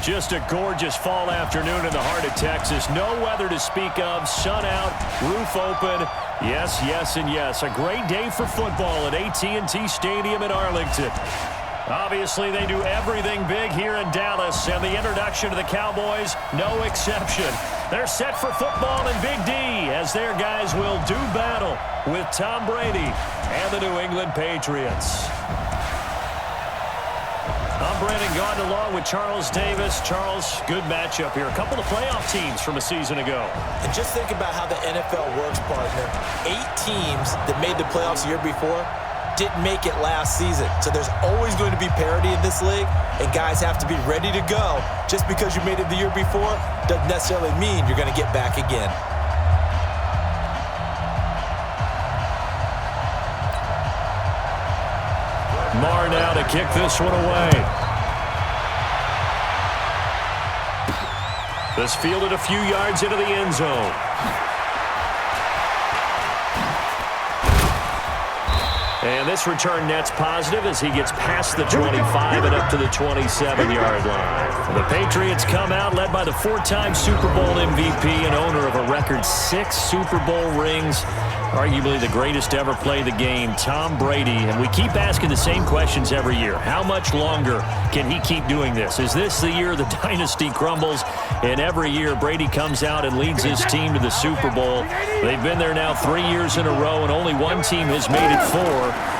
Just a gorgeous fall afternoon in the heart of Texas. No weather to speak of. Sun out, roof open. Yes, yes, and yes. A great day for football at AT&T Stadium in Arlington. Obviously, they do everything big here in Dallas, and the introduction to the Cowboys, no exception. They're set for football in Big D as their guys will do battle with Tom Brady and the New England Patriots. I'm Brandon Gaudin along with Charles Davis. Charles, good matchup here. A couple of playoff teams from a season ago. And just think about how the NFL works, partner. 8 teams that made the playoffs the year before didn't make it last season. So there's always going to be parity in this league, and guys have to be ready to go. Just because you made it the year before doesn't necessarily mean you're going to get back again. Marr now to kick this one away. This fielded a few yards into the end zone. And this return net's positive as he gets past the 25 and up to the 27-yard line. The Patriots come out led by the 4-time Super Bowl MVP and owner of a record 6 Super Bowl rings. Arguably the greatest to ever play the game, Tom Brady. And we keep asking the same questions every year. How much longer can he keep doing this? Is this the year the dynasty crumbles? And every year Brady comes out and leads his team to the Super Bowl. They've been there now 3 years in a row, and only one team has made it 4.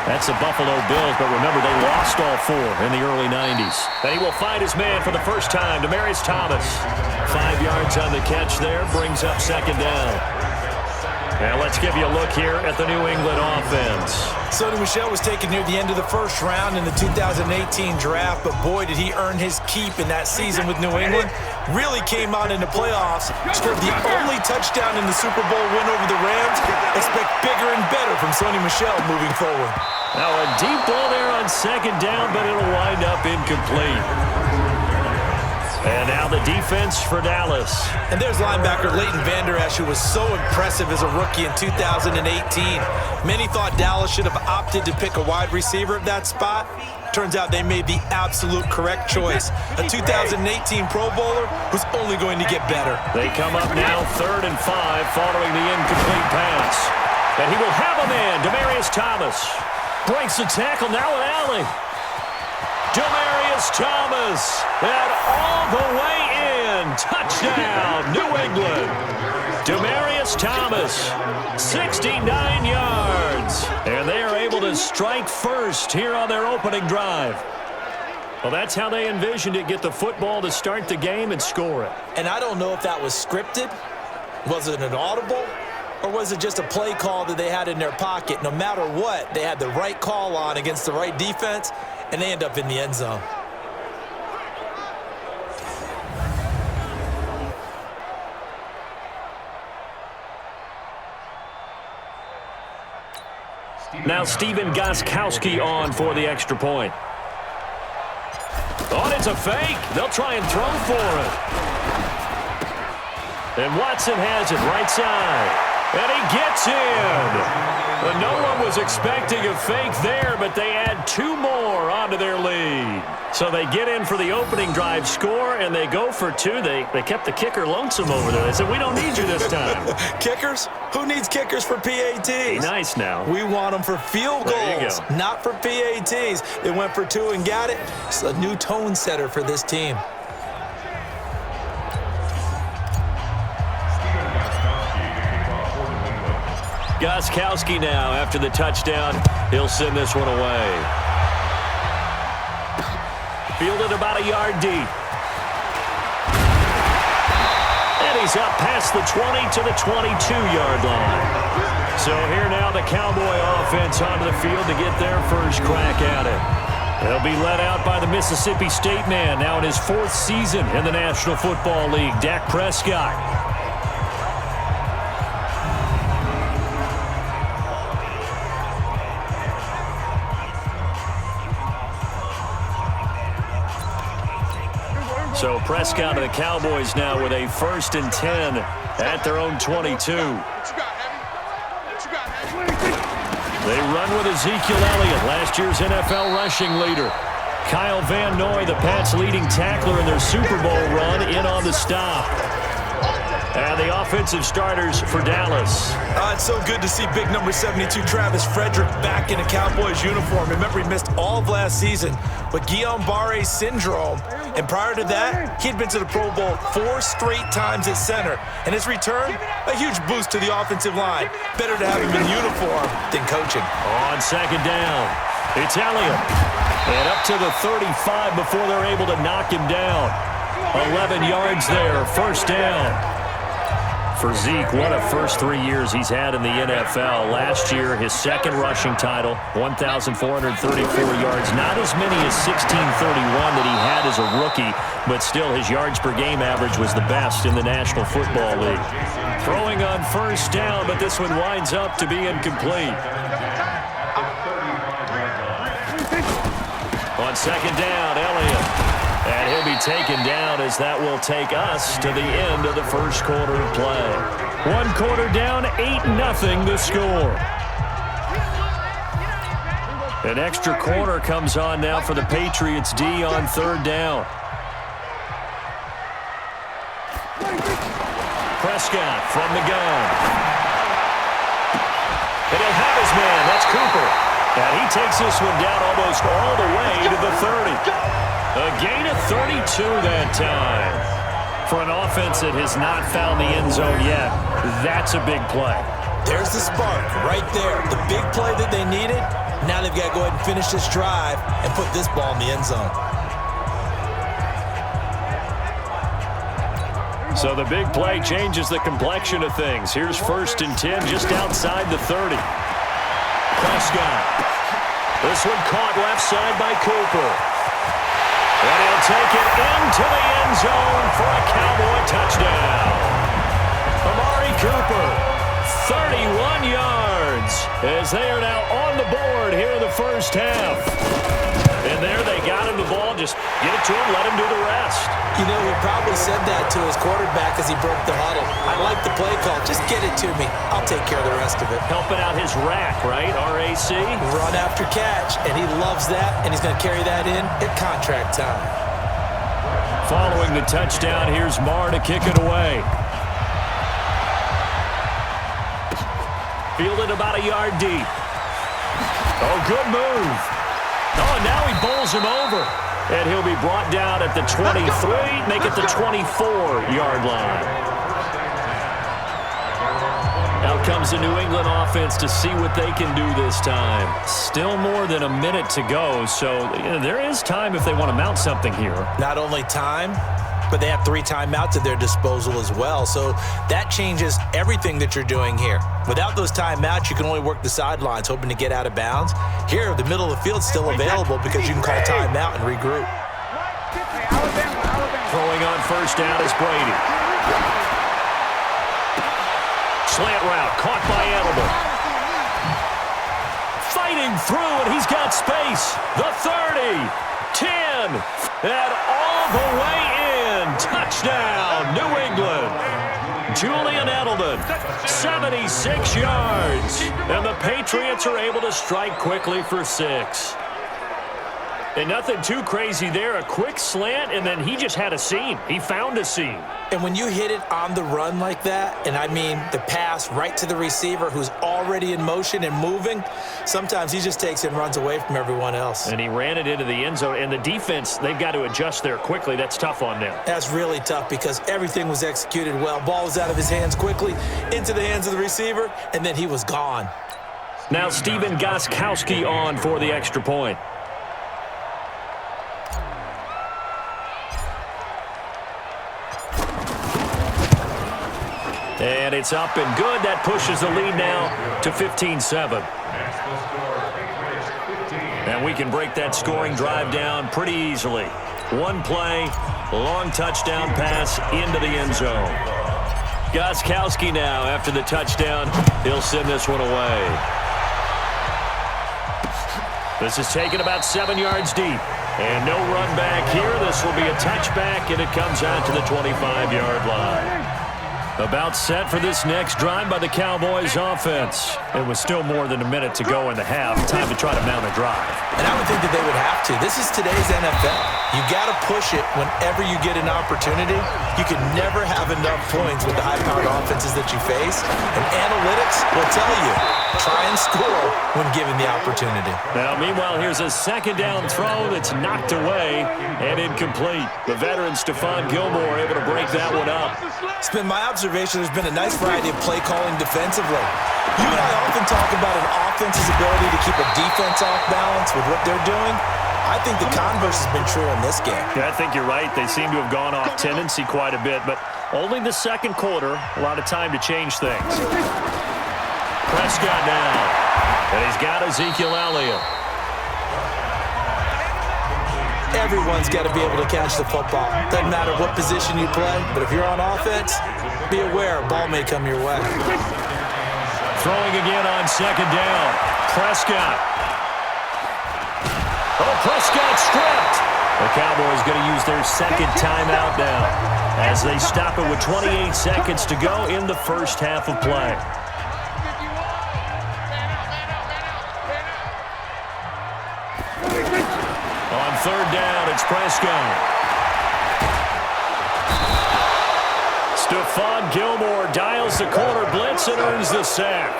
That's the Buffalo Bills. But remember, they lost all 4 in the early 90s. And he will find his man for the first time, Demaryius Thomas. 5 yards on the catch there, brings up second down. Now let's give you a look here at the New England offense. Sony Michel was taken near the end of the first round in the 2018 draft, but boy, did he earn his keep in that season with New England. Really came out in the playoffs, scored the only touchdown in the Super Bowl win over the Rams. Expect bigger and better from Sony Michel moving forward. Now a deep ball there on second down, but it'll wind up incomplete. And now the defense for Dallas. And there's linebacker Leighton Vander Esch, who was so impressive as a rookie in 2018. Many thought Dallas should have opted to pick a wide receiver at that spot. Turns out they made the absolute correct choice. A 2018 Pro Bowler who's only going to get better. They come up now 3rd and 5 following the incomplete pass. And he will have a man, Demaryius Thomas. Breaks the tackle, now an alley. Demaryius Thomas, and all the way in. Touchdown, New England. Demaryius Thomas, 69 yards. And they are able to strike first here on their opening drive. Well, that's how they envisioned it, get the football to start the game and score it. And I don't know if that was scripted. Was it an audible? Or was it just a play call that they had in their pocket? No matter what, they had the right call on against the right defense, and they end up in the end zone. Now Stephen Gostkowski on for the extra point. Oh, it's a fake. They'll try and throw for it. And Watson has it right side. And he gets in. Well, no one was expecting a fake there, but they add 2 more onto their lead. So they get in for the opening drive score, and they go for 2. They kept the kicker lonesome over there. They said, we don't need you this time. Kickers? Who needs kickers for PATs? Be nice now. We want them for field goals, not for PATs. They went for 2 and got it. It's a new tone setter for this team. Gostkowski now, after the touchdown, he'll send this one away. Fielded about a yard deep. And he's up past the 20 to the 22-yard line. So here now the Cowboy offense onto the field to get their first crack at it. They'll be led out by the Mississippi State man, now in his 4th season in the National Football League, Dak Prescott. So Prescott and the Cowboys now with a 1st and 10 at their own 22. They run with Ezekiel Elliott, last year's NFL rushing leader. Kyle Van Noy, the Pats' leading tackler in their Super Bowl run, in on the stop. And the offensive starters for Dallas. It's so good to see big number 72, Travis Frederick, back in a Cowboys uniform. Remember, he missed all of last season with Guillain-Barré syndrome. And prior to that, he'd been to the Pro Bowl 4 straight times at center. And his return, a huge boost to the offensive line. Better to have him in uniform than coaching. On second down, it's Elliott. And up to the 35 before they're able to knock him down. 11 yards there, first down. For Zeke, what a first 3 years he's had in the NFL. Last year, his second rushing title, 1,434 yards. Not as many as 1,631 that he had as a rookie, but still his yards per game average was the best in the National Football League. Throwing on first down, but this one winds up to be incomplete. On second down, Elliott. And he'll be taken down as that will take us to the end of the first quarter of play. 1 quarter down, 8-0 the score. An extra corner comes on now for the Patriots D on third down. Prescott from the gun. And he'll have his man. That's Cooper. And he takes this one down almost all the way to the 30. A gain of 32 that time. For an offense that has not found the end zone yet, that's a big play. There's the spark right there. The big play that they needed. Now they've got to go ahead and finish this drive and put this ball in the end zone. So the big play changes the complexion of things. Here's 1st and 10 just outside the 30. Prescott. This one caught left side by Cooper. And he'll take it into the end zone for a Cowboy touchdown. Amari Cooper, 31 yards, as they are now on the board here in the first half. And there they got him the ball. Just get it to him, let him do the rest. You know, he probably said that to his quarterback as he broke the huddle. I like the play call. Just get it to me. I'll take care of the rest of it. Helping out his rack, right? RAC? Run after catch, and he loves that, and he's going to carry that in at contract time. Following the touchdown, here's Marr to kick it away. Fielded about a yard deep. Oh, good move. Oh, now he bowls him over. And he'll be brought down at the 23, make it the 24-yard line. Out comes the New England offense to see what they can do this time. Still more than a minute to go, so there is time if they want to mount something here. Not only time, but they have 3 timeouts at their disposal as well. So that changes everything that you're doing here. Without those timeouts, you can only work the sidelines, hoping to get out of bounds. Here, the middle of the field's still available because you can call timeout and regroup. Throwing on first down is Brady. Slant route, caught by Edelman. Fighting through, and he's got space. The 30, 10, and all the way in. Touchdown, New England. Julian Edelman, 76 yards. And the Patriots are able to strike quickly for 6. And nothing too crazy there. A quick slant, and then he just had a seam. He found a seam. And when you hit it on the run like that, and I mean the pass right to the receiver who's already in motion and moving, sometimes he just takes it and runs away from everyone else. And he ran it into the end zone. And the defense, they've got to adjust there quickly. That's tough on them. That's really tough because everything was executed well. Ball was out of his hands quickly, into the hands of the receiver, and then he was gone. Now Stephen Gostkowski on for the extra point. And it's up and good. That pushes the lead now to 15-7. And we can break that scoring drive down pretty easily. One play, long touchdown pass into the end zone. Gostkowski now, after the touchdown, he'll send this one away. This is taken about 7 yards deep. And no run back here. This will be a touchback, and it comes out to the 25-yard line. About set for this next drive by the Cowboys offense. It was still more than a minute to go in the half. Time to try to mount a drive. And I would think that they would have to. This is today's NFL. You got to push it whenever you get an opportunity. You can never have enough points with the high-powered offenses that you face. And analytics will tell you, try and score when given the opportunity. Now, meanwhile, here's a second down throw that's knocked away and incomplete. The veteran Stephon Gilmore able to break that one up. It's been my observation there's been a nice variety of play calling defensively. You and I often talk about an offense's ability to keep a defense off balance with what they're doing. I think the converse has been true in this game. Yeah, I think you're right. They seem to have gone off tendency quite a bit, but only the second quarter, a lot of time to change things. Prescott now, and he's got Ezekiel Elliott. Everyone's got to be able to catch the football. Doesn't matter what position you play, but if you're on offense, be aware a ball may come your way. Throwing again on second down. Prescott. Oh, Prescott stripped. The Cowboys going to use their second timeout now as they stop it with 28 seconds to go in the first half of play. On third down, it's Prescott. Stephon Gilmore dials the corner blitz and earns the sack.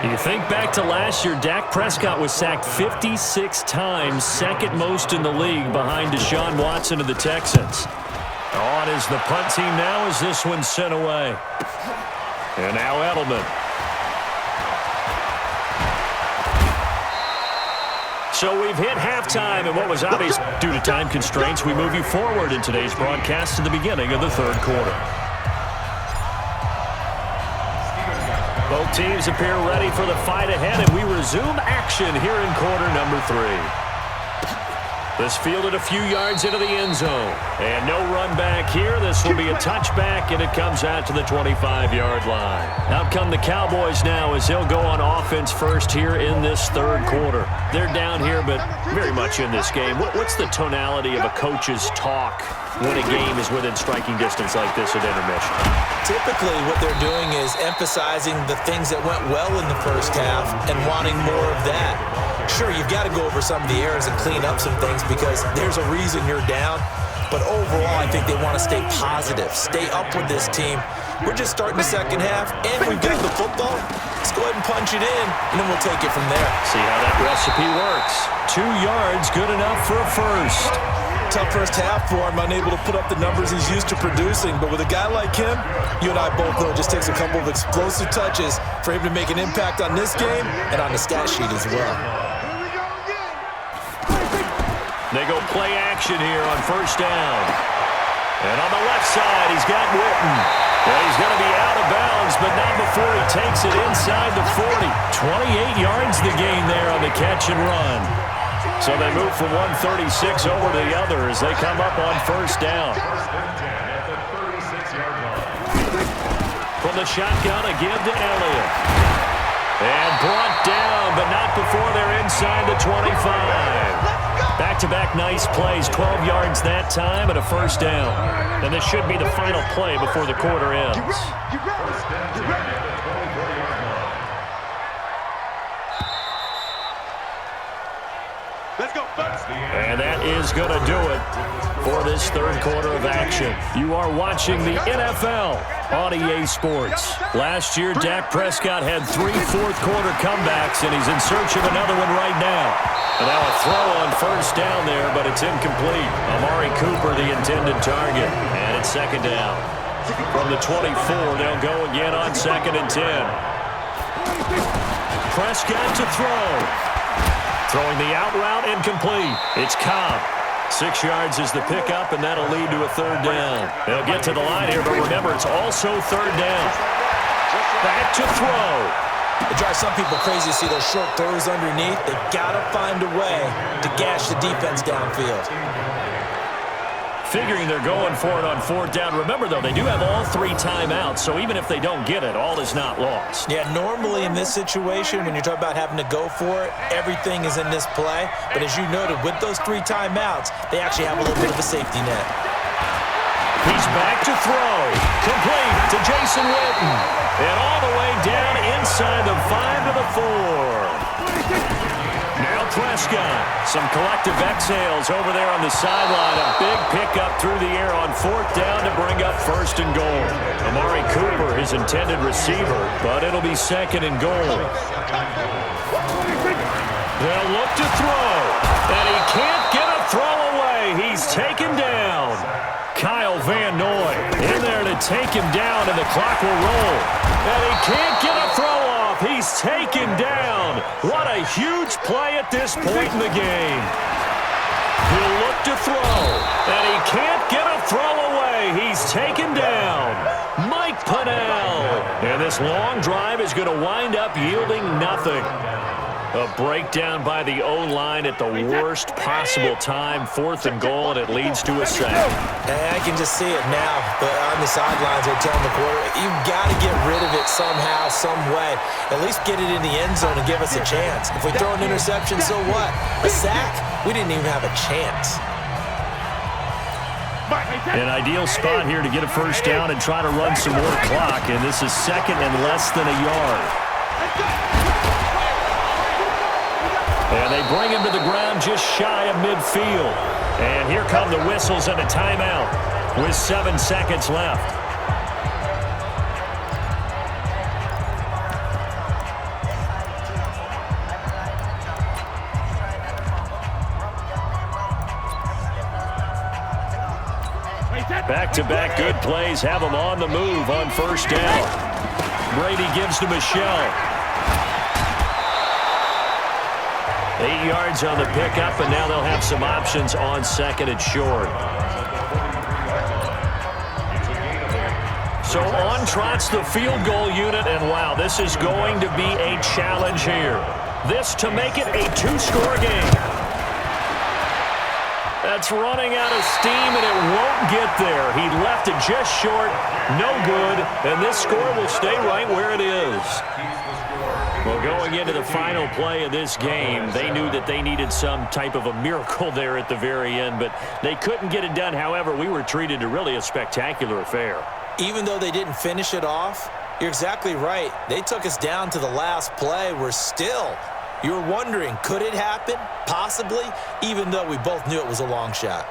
You think back to last year, Dak Prescott was sacked 56 times, second most in the league behind Deshaun Watson of the Texans. On is the punt team now as this one's sent away. And now Edelman. So we've hit halftime, and what was obvious due to time constraints, we move you forward in today's broadcast to the beginning of the third quarter. Both teams appear ready for the fight ahead, and we resume action here in quarter number 3. This fielded a few yards into the end zone. And no run back here. This will be a touchback, and it comes out to the 25-yard line. Out come the Cowboys now as they'll go on offense first here in this third quarter. They're down here, but very much in this game. What's the tonality of a coach's talk when a game is within striking distance like this at intermission? Typically, what they're doing is emphasizing the things that went well in the first half and wanting more of that. Sure, you've got to go over some of the errors and clean up some things because there's a reason you're down. But overall, I think they want to stay positive, stay up with this team. We're just starting the second half, and we've got the football. Let's go ahead and punch it in, and then we'll take it from there. See how that recipe works. 2 yards, good enough for a first. Tough first half for him, unable to put up the numbers he's used to producing. But with a guy like him, you and I both know it just takes a couple of explosive touches for him to make an impact on this game and on the stat sheet as well. They go play action here on first down. And on the left side, he's got Witten. Well, he's going to be out of bounds, but not before he takes it inside the 40. 28 yards the gain there on the catch and run. So they move from 136 over to the other as they come up on first down. From the shotgun, a give to Elliott. And brought down, but not before they're inside the 25. Back-to-back nice plays, 12 yards that time and a first down. And this should be the final play before the quarter ends. And that is going to do it for this third quarter of action. You are watching the NFL on EA Sports. Last year, Dak Prescott had 3 fourth-quarter comebacks, and he's in search of another one right now. And now a throw on first down there, but it's incomplete. Amari Cooper, the intended target, and it's second down. From the 24, they'll go again on 2nd and 10. Prescott to throw. Throwing the out route, incomplete. It's Cobb. 6 yards is the pickup, and that'll lead to a third down. They'll get to the line here, but remember, it's also third down. Back to throw. It drives some people crazy to see those short throws underneath. They've got to find a way to gash the defense downfield. Figuring they're going for it on fourth down. Remember, though, they do have all 3 timeouts, so even if they don't get it, all is not lost. Yeah, normally in this situation, when you're talking about having to go for it, everything is in this play. But as you noted, with those 3 timeouts, they actually have a little bit of a safety net. He's back to throw. Complete to Jason Witten. And all the way down inside the 5 to the 4. Now Prescott. Some collective exhales over there on the sideline. A big pickup through the air on 4th down to bring up 1st and goal. Amari Cooper, his intended receiver, but it'll be 2nd and goal. They'll look to throw. And he can't get a throw away. He's taken down. Kyle Van Noy in there to take him down, and the clock will roll. And he can't get a throw off. He's taken down. What a huge play at this point in the game. He'll look to throw, and he can't get a throw away. He's taken down. Mike Pennell. And this long drive is going to wind up yielding nothing. A breakdown by the O-line at the worst possible time. 4th and goal, and it leads to a sack. I can just see it now. But on the sidelines, they're telling the quarterback, you've got to get rid of it somehow, some way. At least get it in the end zone and give us a chance. If we throw an interception, so what? A sack? We didn't even have a chance. An ideal spot here to get a 1st down and try to run some more clock, and this is 2nd and less than a yard. And they bring him to the ground just shy of midfield. And here come the whistles and a timeout with 7 seconds left. Back-to-back good plays have them on the move on 1st down. Brady gives to Michelle. 8 yards on the pickup, and now they'll have some options on 2nd and short. So on trots the field goal unit, and wow, this is going to be a challenge here. This to make it a 2-score game. That's running out of steam, and it won't get there. He left it just short, no good, and this score will stay right where it is. Well, going into the final play of this game, they knew that they needed some type of a miracle there at the very end, but they couldn't get it done. However, we were treated to really a spectacular affair. Even though they didn't finish it off, you're exactly right. They took us down to the last play. You were wondering, could it happen? Possibly, even though we both knew it was a long shot.